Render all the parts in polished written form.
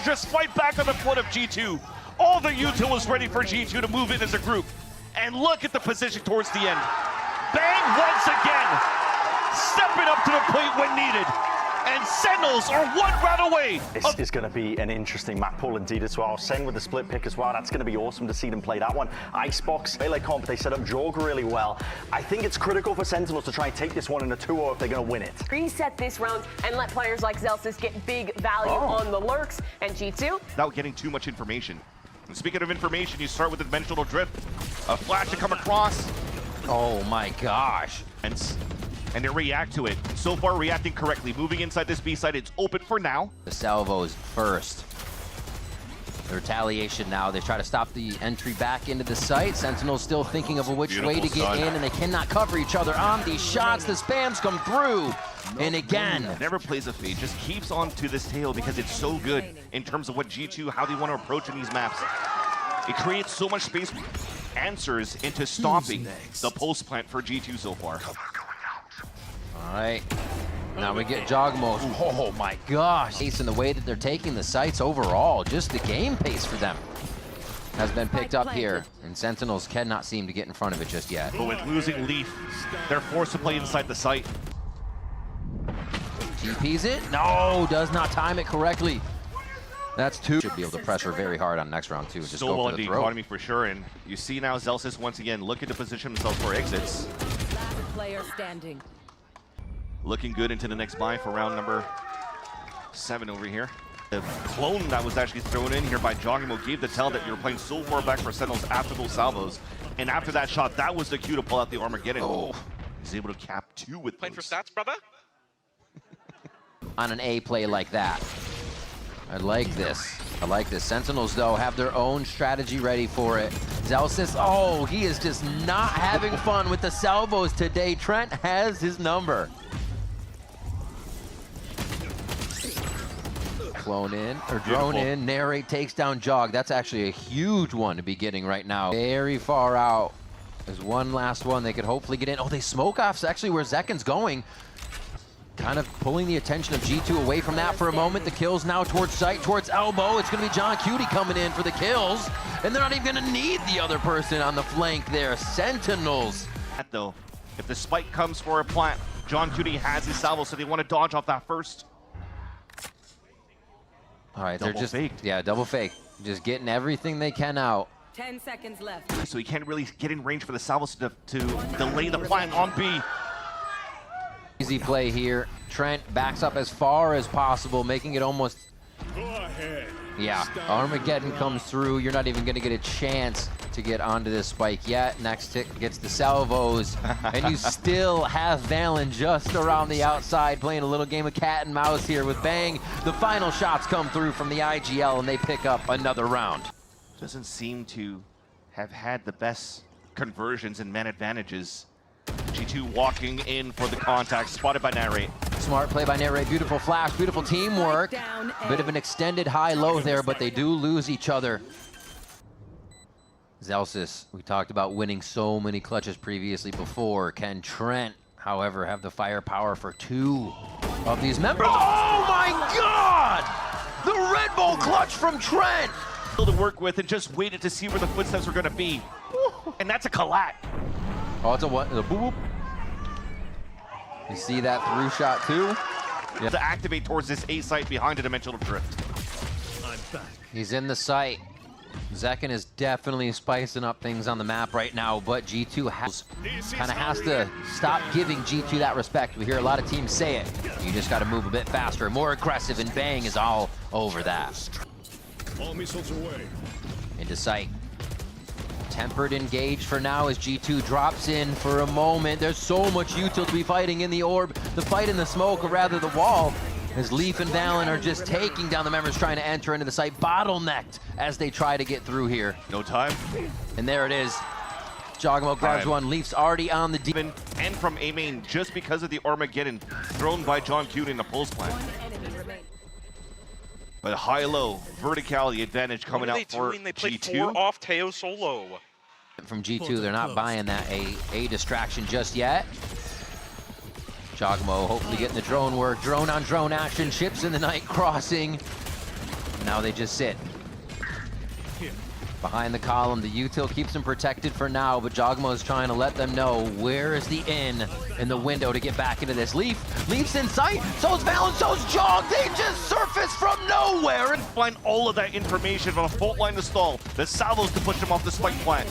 to just fight back on the foot of G2. All the util was ready for G2 to move in as a group. And look at the position towards the end. Bang once again, stepping up to the plate when needed. And Sentinels are one round away. This is going to be an interesting map pool indeed as well. Sen with the split pick as well. That's going to be awesome to see them play that one. Icebox, melee comp, they set up Jorg really well. I think it's critical for Sentinels to try and take this one in a 2-0 if they're going to win it. Reset this round and let players like Zelsis get big value on the lurks. And G2? Without getting too much information. And speaking of information, you start with the dimensional drift. A flash to come across. Oh my gosh. And they react to it. So far, reacting correctly. Moving inside this B side, it's open for now. The salvos first. The retaliation now. They try to stop the entry back into the site. Sentinels still thinking of which way to get in, and they cannot cover each other on these shots. The spams come through. And again. Never plays a fade, just keeps on to this tail because it's so good in terms of what G2, how they want to approach in these maps. It creates so much space, answers into stopping the pulse plant for G2 so far. All right, now we get Jogmos. Oh my gosh. Pace in the way that they're taking the sites overall, just the game pace for them has been picked up here, and Sentinels cannot seem to get in front of it just yet. But with losing Leaf, they're forced to play inside the site. TP's it? No, does not time it correctly. That's two. Should be able to pressure very hard on next round too. Just so go well for in the the throat. economy for sure, and you see now Zelsis once again looking to position themselves for exits. Last player standing. Looking good into the next buy for round number 7 over here. The clone that was actually thrown in here by Jogimo gave the tell that you were playing so far back for Sentinels after those salvos. And after that shot, that was the cue to pull out the Armageddon. Oh, he's able to cap 2 with Playing those. for stats, brother? On an A play like that. I like this. I like this. Sentinels, though, have their own strategy ready for it. Zelsis, oh, he is just not having fun with the salvos today. Trent has his number. Clone in, or drone in, narrate takes down Jog. That's actually a huge one to be getting right now. Very far out. There's one last one they could hopefully get in. Oh, they smoke off actually where Zekken's going. Kind of pulling the attention of G2 away from that for a moment. The kills now towards site, towards elbow. It's gonna be John Cutie coming in for the kills. And they're not even gonna need the other person on the flank there. Sentinels. Though, if the spike comes for a plant, John Cutie has his salvo, so they want to dodge off that first. All right, Double they're just, faked. yeah, double fake. Just getting everything they can out. 10 seconds left. So he can't really get in range for the salvos to delay the plant on B. Easy play here. Trent backs up as far as possible, making it almost... Yeah, Armageddon comes through. You're not even going to get a chance to get onto this spike yet. Next tick gets the salvos, and you still have Valen just around the outside playing a little game of cat and mouse here with Bang. The final shots come through from the IGL, and they pick up another round. Doesn't seem to have had the best conversions and man advantages. G2 walking in for the contact, spotted by Narrate. Smart play by Narrate, beautiful flash, beautiful teamwork. Bit of an extended high-low there, but they do lose each other. Zelsis, we talked about winning so many clutches previously before. Can Trent, however, have the firepower for 2 of these members? Oh my God! The Red Bull clutch from Trent! To work with and just waited to see where the footsteps were going to be. And that's a collat. Oh, it's a what? It's a boop boop. You see that through shot too? Yeah. To activate towards this A site behind a dimensional drift. He's in the site. Zekken is definitely spicing up things on the map right now, but G2 kind of has to stop giving G2 that respect. We hear a lot of teams say it. You just got to move a bit faster, more aggressive, and Bang is all over that. All missiles away. Into sight. Tempered engage for now as G2 drops in for a moment. There's so much util to be fighting in the orb. The fight in the smoke, or rather the wall, as Leaf and Valen are just taking down the members trying to enter into the site. Bottlenecked as they try to get through here. No time. And there it is. Jogmo grabs one. Leaf's already on the deep. And from A main, just because of the Armageddon thrown by John Cutie in the pulse plant. But high-low, verticality advantage coming out for They played G2. 4 off Teo solo. From G2, they're not buying that A distraction just yet. Jogmo hopefully getting the drone work. Drone on drone action, ships in the night crossing. Now they just sit. Behind the column, the util keeps them protected for now, but Jogmo is trying to let them know where is the in the window to get back into this. Leaf's in sight, so's Valen, so's Jog, they just surface from nowhere. And find all of that information from a fault line to stall, the salvos to push them off the spike plant,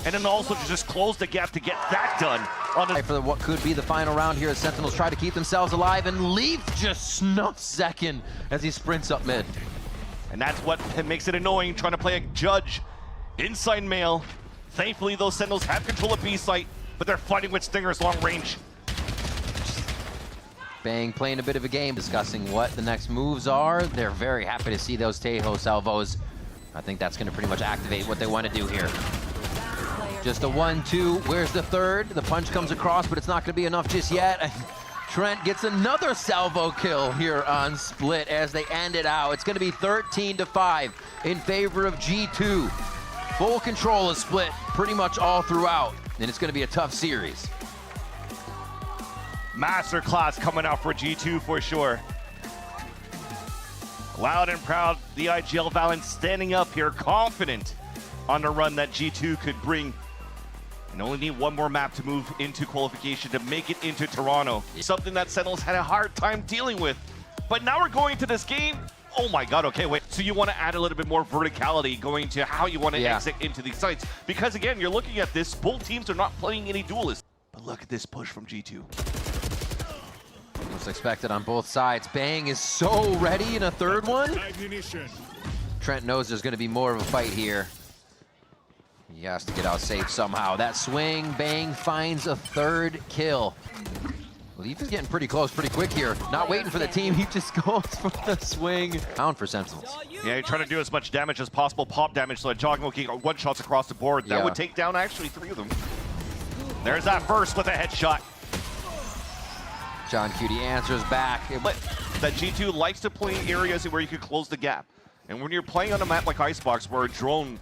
and then also to just close the gap to get that done. On the For what could be the final round here as Sentinels try to keep themselves alive, and Leaf just snuffs Zekin as he sprints up mid. And that's what makes it annoying, trying to play a judge inside mail. Thankfully, those Sentinels have control of B site, but they're fighting with Stingers long range. Bang playing a bit of a game, discussing what the next moves are. They're very happy to see those Tejo salvos. I think that's going to pretty much activate what they want to do here. Just a 1-2. Where's the third? The punch comes across, but it's not going to be enough just yet. Trent gets another salvo kill here on Split as they end it out. It's going to be 13-5 in favor of G2. Full control of Split pretty much all throughout, and it's going to be a tough series. Masterclass coming out for G2 for sure. Loud and proud, the IGL Valen standing up here, confident on the run that G2 could bring. And only need one more map to move into qualification to make it into Toronto. Something that Sentinels had a hard time dealing with. But now we're going to this game. Oh my God, okay, wait. So you want to add a little bit more verticality going to how you want to exit into these sites. Because again, you're looking at this, both teams are not playing any duelists. But look at this push from G2. Most expected on both sides. Bang is so ready in a third one. Trent knows there's going to be more of a fight here. He has to get out safe somehow. That swing, Bang finds a third kill. Leaf is getting pretty close pretty quick here. Not waiting for the team, he just goes for the swing. Down for Sentinels. Yeah, you're trying to do as much damage as possible, pop damage, so that Jogmo can get one shots across the board. That would take down actually 3 of them. There's that first with a headshot. John Cutie answers back. But that G2 likes to play in areas where you can close the gap. And when you're playing on a map like Icebox, where a drone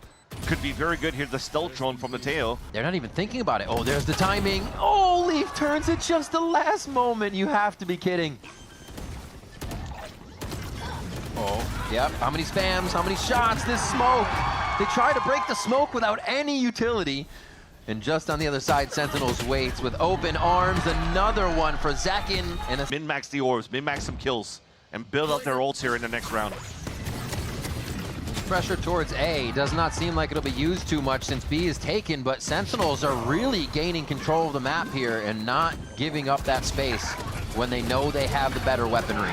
could be very good here, the stealth drone from the Tejo. They're not even thinking about it. Oh, there's the timing. Oh, Leaf turns at just the last moment. You have to be kidding. Oh, yep. How many spams? How many shots? This smoke. They try to break the smoke without any utility. And just on the other side, Sentinels waits with open arms. Another one for Zekin. And min-max the orbs, min-max some kills, and build up their ults here in the next round. Pressure towards A does not seem like it'll be used too much since B is taken, but Sentinels are really gaining control of the map here and not giving up that space when they know they have the better weaponry.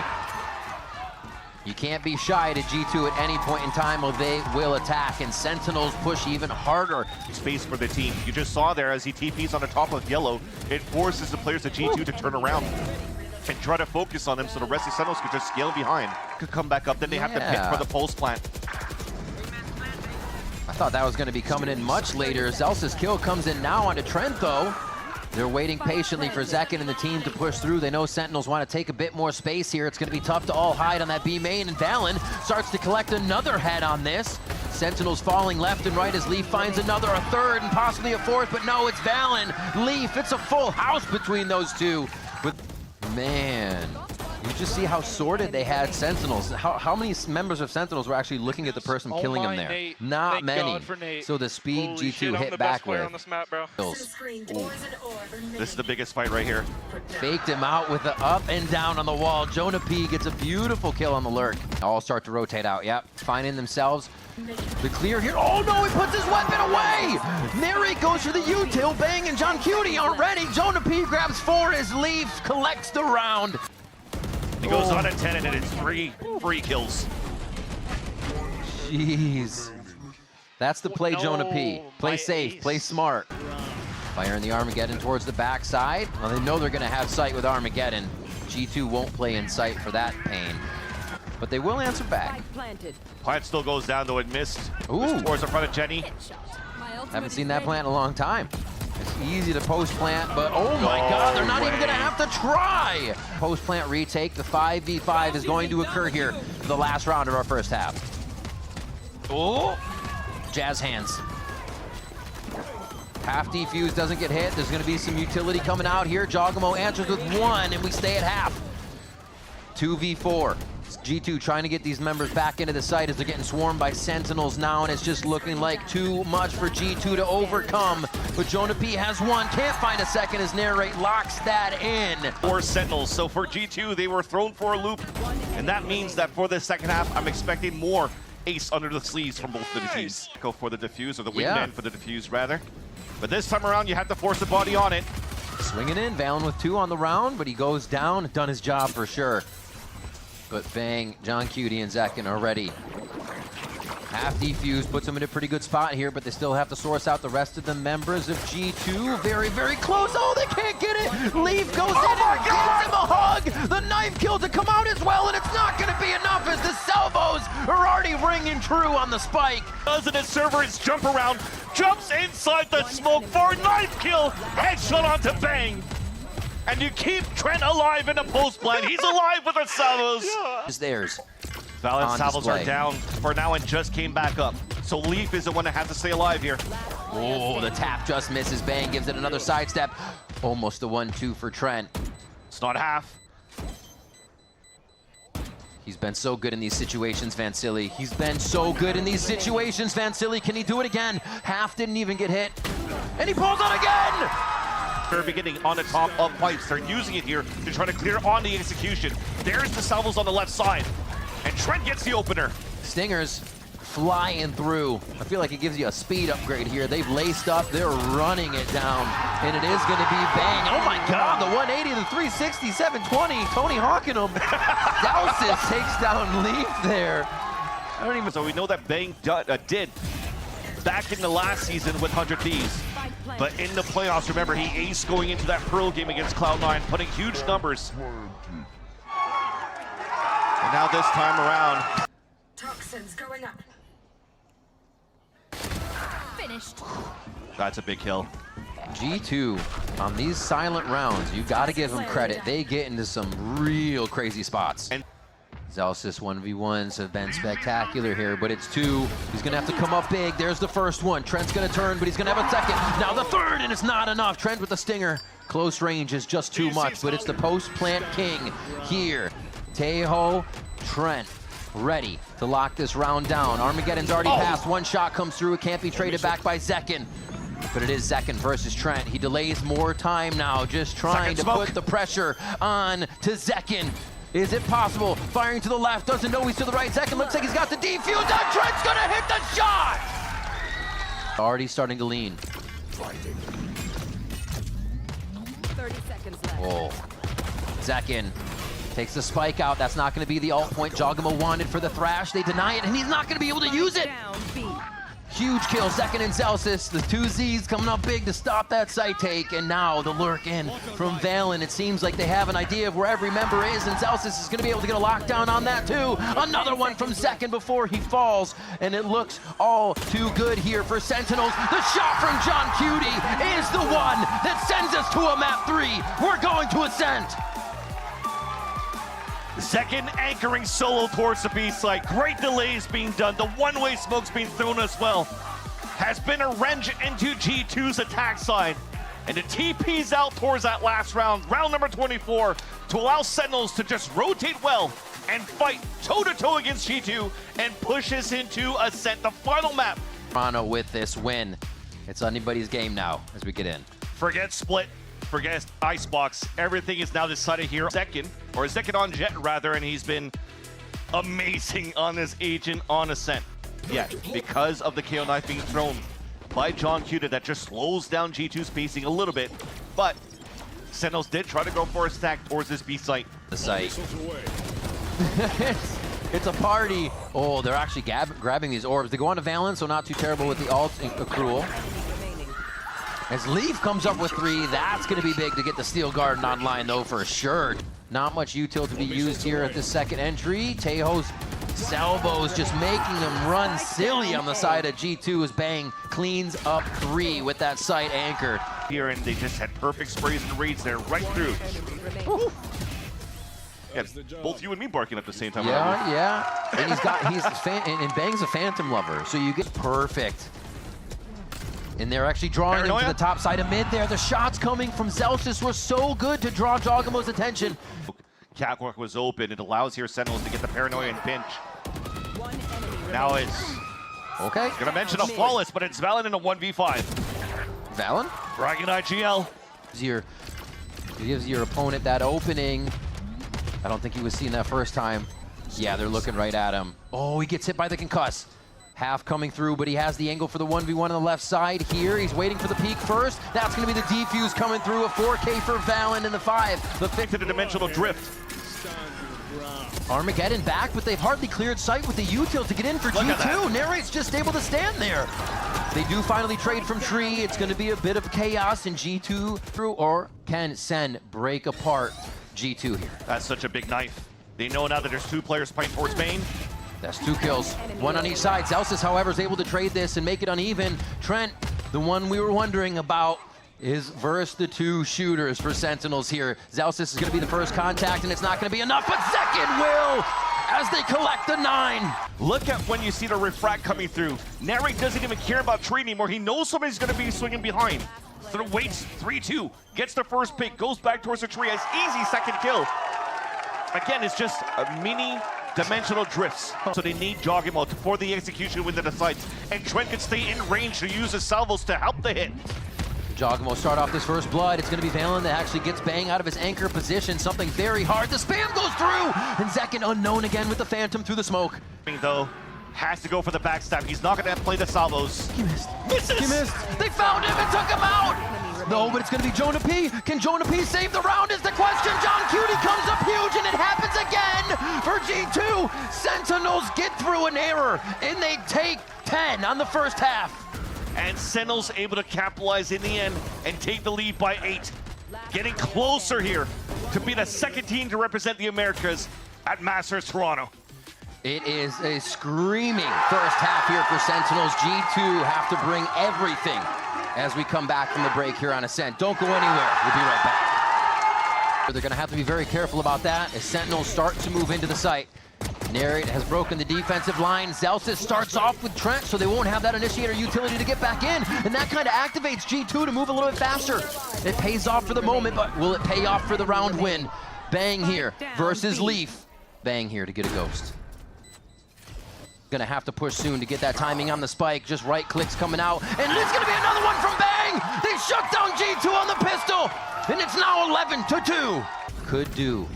You can't be shy to G2 at any point in time or they will attack, and Sentinels push even harder. Space for the team. You just saw there as he TPs on the top of yellow, it forces the players of G2 to turn around and try to focus on them so the rest of the Sentinels could just scale behind. Could come back up, then they have to pit for the pulse plant. I thought that was going to be coming in much later. Zelsa's kill comes in now onto Trent, though. They're waiting patiently for Zekin and the team to push through. They know Sentinels want to take a bit more space here. It's going to be tough to all hide on that B main, and Valen starts to collect another head on this. Sentinels falling left and right as Leaf finds another, a third, and possibly a fourth, but no, it's Valen. Leaf, it's a full house between those two. But man, you just see how sorted they had Sentinels. How many members of Sentinels were actually looking at the person killing them there? Nate. Not Thank many. God for Nate. So the speed Holy G2 shit, I'm hit the back best player with. on this map, bro. This is the biggest fight right here. Faked him out with the up and down on the wall. Jonah P gets a beautiful kill on the lurk. All start to rotate out. Yep, finding themselves the clear here. Oh no, he puts his weapon away! Neri goes for the util. Bang and John Cutie aren't ready. Jonah P grabs 4 as Leaf collects the round. He goes on at 10 and it's 3 free kills. Jeez. That's the play, Jonah P. Play safe, play smart. Firing the Armageddon towards the backside. Well, they know they're going to have sight with Armageddon. G2 won't play in sight for that pain. But they will answer back. Plant still goes down, though it missed. Ooh. Towards the front of Jenny. Haven't seen that plant in a long time. It's easy to post plant, but oh my God, they're not even going to have to try. Post plant retake. The 5v5 is going to occur here for the last round of our first half. Oh, jazz hands. Half defuse doesn't get hit. There's going to be some utility coming out here. Jogamo answers with 1, and we stay at half. 2v4. G2 trying to get these members back into the site as they're getting swarmed by Sentinels now, and it's just looking like too much for G2 to overcome. But Jonah P has one, can't find a second as Narrate locks that in. 4 Sentinels, so for G2, they were thrown for a loop, and that means that for the second half, I'm expecting more ace under the sleeves from both of the teams. Go for the defuse, or the wingman for the defuse, rather. But this time around, you have to force the body on it. Swinging in, Valen with 2 on the round, but he goes down, done his job for sure. But bang, John Cutie and Zekin are ready. Half defuse puts them in a pretty good spot here, but they still have to source out the rest of the members of G2. Very, very close. Oh, they can't get it. Leaf goes in and gives him a hug. The knife kill to come out as well, and it's not going to be enough as the salvos are already ringing true on the spike. Doesn't his servers jump around, jumps inside the smoke for a knife kill, headshot onto Bang. And you keep Trent alive in the post plan. He's alive with the salvos. Is theirs. Valen salvos are down for now and just came back up. So Leaf is the one that has to stay alive here. Oh, the tap just misses. Bang gives it another sidestep. Almost the 1-2 for Trent. It's not half. He's been so good in these situations, Vansili. He's been so good in these situations, Vansili. Can he do it again? Half didn't even get hit. And he pulls on again! They're beginning on the top of pipes. They're using it here to try to clear on the execution. There's the salvos on the left side. And Trent gets the opener. Stingers flying through. I feel like it gives you a speed upgrade here. They've laced up, they're running it down. And it is gonna be Bang. Oh my God, the 180, the 360, 720. Tony hawking him. Dalsis takes down Leaf there. I don't even, so we know that Bang did back in the last season with 100 Thieves. But in the playoffs, remember, he aced going into that Pearl game against Cloud9, putting huge numbers. And now this time around, Toxins going up. Finished. that's a big kill. G2, on these silent rounds, you gotta give them credit. They get into some real crazy spots. And Zelsis 1v1s have been spectacular here, but it's 2. He's gonna have to come up big. There's the first one. Trent's gonna turn, but he's gonna have a second. Now the third, and it's not enough. Trent with the stinger. Close range is just too much, but it's the post-plant king here. Teho, Trent, ready to lock this round down. Armageddon's already passed. One shot comes through. It can't be traded back by Zekin. But it is Zekin versus Trent. He delays more time now, just trying to put the pressure on to Zekin. Is it possible? Firing to the left, doesn't know he's to the right. Zekin looks like he's got the defuse, and Trent's gonna hit the shot! Already starting to lean. 30 seconds left. Oh, Zekin takes the spike out. That's not gonna be the ult point Jogamo wanted for the Thrash. They deny it, and he's not gonna be able to use it! Down B. Huge kill, Zekin and Zelsis. The 2 Zs coming up big to stop that site take, and now the lurk in from Valen. It seems like they have an idea of where every member is, and Zelsis is gonna be able to get a lockdown on that too. Another one from Zekin before he falls, and it looks all too good here for Sentinels. The shot from John Cutie is the one that sends us to a map 3. We're going to Ascent. Second anchoring solo towards the B site. Great delays being done. The one-way smoke's being thrown as well. Has been a wrench into G2's attack side. And the TP's out towards that last round, round number 24, to allow Sentinels to just rotate well and fight toe-to-toe against G2 and push us into Ascent, the final map. Toronto with this win. It's anybody's game now as we get in. Forget split. Forget Icebox. Everything is now decided here. Zekin on Jet rather, and he's been amazing on this agent on Ascent. Yet, because of the KO knife being thrown by John Cutie, that just slows down G2's pacing a little bit. But Sentinels did try to go for a stack towards this B site. The site. It's a party. Oh, they're actually grabbing these orbs. They go on to Valen, so not too terrible with the ult accrual. As Leaf comes up with 3, that's going to be big to get the Steel Garden online, though, for sure. Not much util to be used here at the second entry. Tejo's salvos just making them run silly on the side of G2 as Bang cleans up 3 with that site anchored. Here, and they just had perfect sprays and reads there right through. Yeah, both you and me barking at the same time. Yeah. And and Bang's a Phantom lover, so you get perfect. And they're actually drawing him to the top side of mid there. The shots coming from Zelsis were so good to draw Jogamo's attention. catwalk was open. It allows here Sentinels to get the paranoia and pinch. One enemy Now remaining. it's Okay. gonna mention a flawless, but it's Valen in a 1v5. Valen Bragging IGL. gives your opponent that opening. I don't think he was seeing that first time. Yeah, they're looking right at him. Oh, he gets hit by the concuss. Half coming through, but he has the angle for the 1v1 on the left side here. He's waiting for the peek first. That's going to be the defuse coming through. A 4K for Valen in the 5. The Pick to the dimensional drift. Armageddon back, but they've hardly cleared sight with the util to get in for Look at G2. Narrate's just able to stand there. They do finally trade from tree. It's going to be a bit of chaos in G2 through, or can SEN break apart G2 here? That's such a big knife. They know now that there's 2 players playing towards main. That's 2 kills, 1 on each side. Zelsis, however, is able to trade this and make it uneven. Trent, the one we were wondering about, is versus the 2 shooters for Sentinels here. Zelsis is going to be the first contact, and it's not going to be enough, but second will as they collect the 9. Look at when you see the refract coming through. Narrate doesn't even care about tree anymore. He knows somebody's going to be swinging behind. So waits 3-2, gets the first pick, goes back towards the tree, has easy second kill. Again, it's just a mini dimensional drifts. So they need Jogimo for the execution within the sights. And Trent can stay in range to use his salvos to help the hit. Jogimo start off this first blood. It's going to be Valen that actually gets Bang out of his anchor position. Something very hard. The spam goes through! And Zekin unknown again with the Phantom through the smoke. Though, has to go for the backstab. He's not going to play the salvos. He missed. Misses! He missed. They found him and took him out! No, but it's going to be Jonah P. Can Jonah P save the round is the question. John Cutie comes up huge, and it happens again for G2. Sentinels get through an error, and they take 10 on the first half. And Sentinels able to capitalize in the end and take the lead by 8. Getting closer here to be the second team to represent the Americas at Masters Toronto. It is a screaming first half here for Sentinels. G2 have to bring everything as we come back from the break here on SEN. Don't go anywhere. We'll be right back. They're going to have to be very careful about that as Sentinels start to move into the site. Narrate has broken the defensive line. Zelsis starts off with Trent, so they won't have that initiator utility to get back in, and that kind of activates G2 to move a little bit faster. It pays off for the moment, but will it pay off for the round win? Bang here versus Leaf. Bang here to get a ghost. Gonna have to push soon to get that timing on the spike. Just right clicks coming out, and it's gonna be another one from Bang! They shut down G2 on the pistol, and it's now 11-2. Could do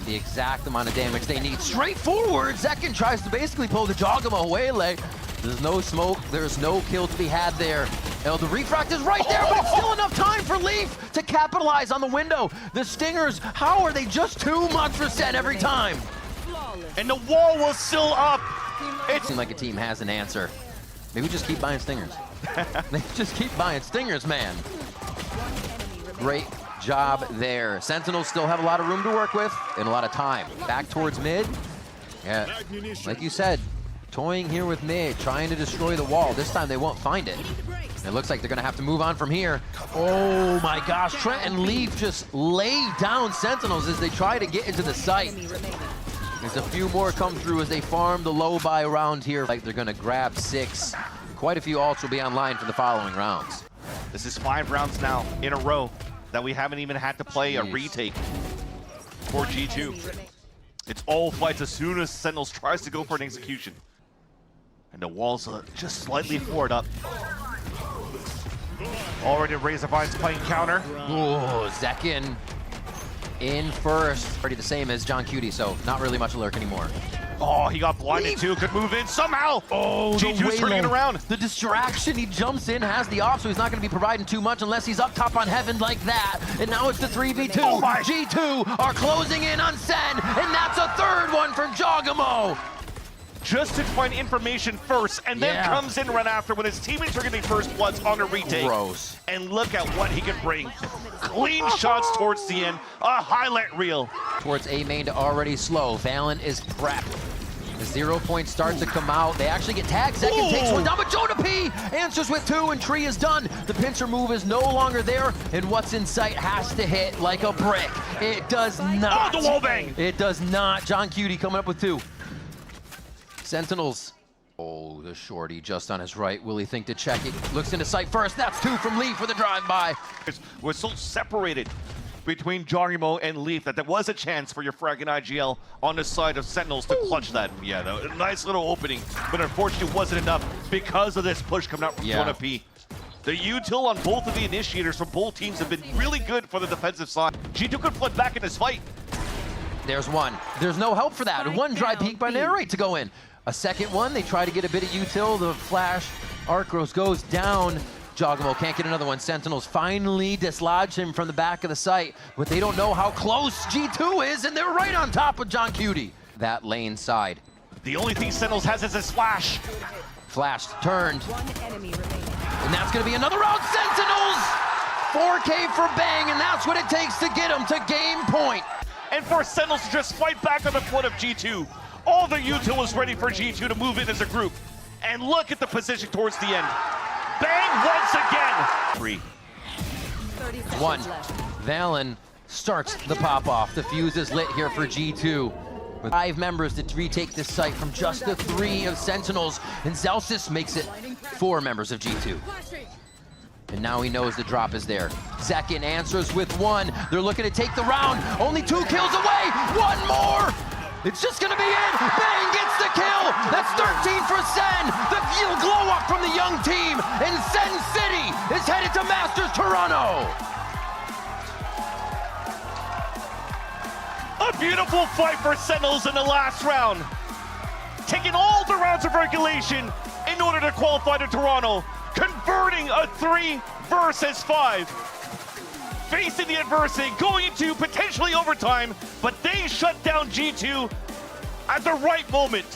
the exact amount of damage they need. Straightforward, Zekin tries to basically pull the Jogamo away. Like, there's no smoke, there's no kill to be had there. Now the refract is right there, but it's still enough time for Leaf to capitalize on the window. The Stingers, how are they just too much for SEN every time? And the wall was still up. It seems like a team has an answer. Maybe just keep buying Stingers. Maybe just keep buying Stingers, man. Great job there. Sentinels still have a lot of room to work with and a lot of time. Back towards mid. Yeah, like you said, toying here with mid, trying to destroy the wall. This time they won't find it. It looks like they're gonna have to move on from here. Oh my gosh, Trent and Leaf just lay down Sentinels as they try to get into the site. There's a few more come through as they farm the low buy round here. Like they're gonna grab 6. Quite a few ults will be online for the following rounds. This is 5 rounds now in a row that we haven't even had to play a retake for G2. It's all fights as soon as Sentinels tries to go for an execution. And the wall's just slightly forward up. Already Razorvine's playing counter. Oh, Zekin in first. Already the same as John Cutie, so not really much a lurk anymore. Oh, he got blinded too, could move in somehow. Oh, G2's turning it around. The distraction, he jumps in, has the op, so he's not gonna be providing too much unless he's up top on Heaven like that. And now it's the 3v2. Oh my. G2 are closing in on SEN, and that's a third one from Jogamo. Just to find information first, and then comes in right after when his teammates are getting first bloods on a retake. Gross. And look at what he can bring. Clean shots towards the end, a highlight reel. Towards A main to already slow. Valen is prepped. The 0 points start to come out. They actually get tagged. Zekin takes one down, but Jonah P answers with 2, and Tree is done. The pincer move is no longer there, and what's in sight has to hit like a brick. It does not. Oh, the wall bang! It does not. John Cutie coming up with 2. Sentinels. Oh, the shorty just on his right. Will he think to check it? Looks into sight first. That's 2 from Leaf with a drive-by. We're so separated. between Jarimo and Leaf that there was a chance for your fragging IGL on the side of Sentinels to clutch that. Yeah, a nice little opening, but unfortunately it wasn't enough because of this push coming out from Zona P. The util on both of the initiators from both teams have been really good for the defensive side. G2 could flood back in this fight. There's one. There's no help for that. One dry peek by Narrate to go in. A second one, they try to get a bit of util. The flash, Arcros goes down. Jogamo can't get another one. Sentinels finally dislodge him from the back of the site, but they don't know how close G2 is, and they're right on top of John Cutie. That lane side. The only thing Sentinels has is this flash. Flashed, turned, One enemy remaining. and that's gonna be another round. Sentinels! 4K for Bang, and that's what it takes to get them to game point. And for Sentinels to just fight back on the foot of G2. All the util was ready for G2 to move in as a group. And look at the position towards the end. Bang once again. 3. 30 seconds One. left. Valen starts the pop-off. The fuse is lit here for G2. With 5 members to retake this site from just the 3 of Sentinels. And Zelsis makes it 4 members of G2. And now he knows the drop is there. Second answers with 1. They're looking to take the round. Only 2 kills away. 1 more. It's just gonna be it. Bang gets the kill. That's 13 for Sen. The glow up from the young team. And Sen City is headed to Masters Toronto. A beautiful fight for Sentinels in the last round. Taking all the rounds of regulation in order to qualify to Toronto. Converting a 3 versus 5. Facing the adversity, going into potentially overtime, but they shut down G2 at the right moment.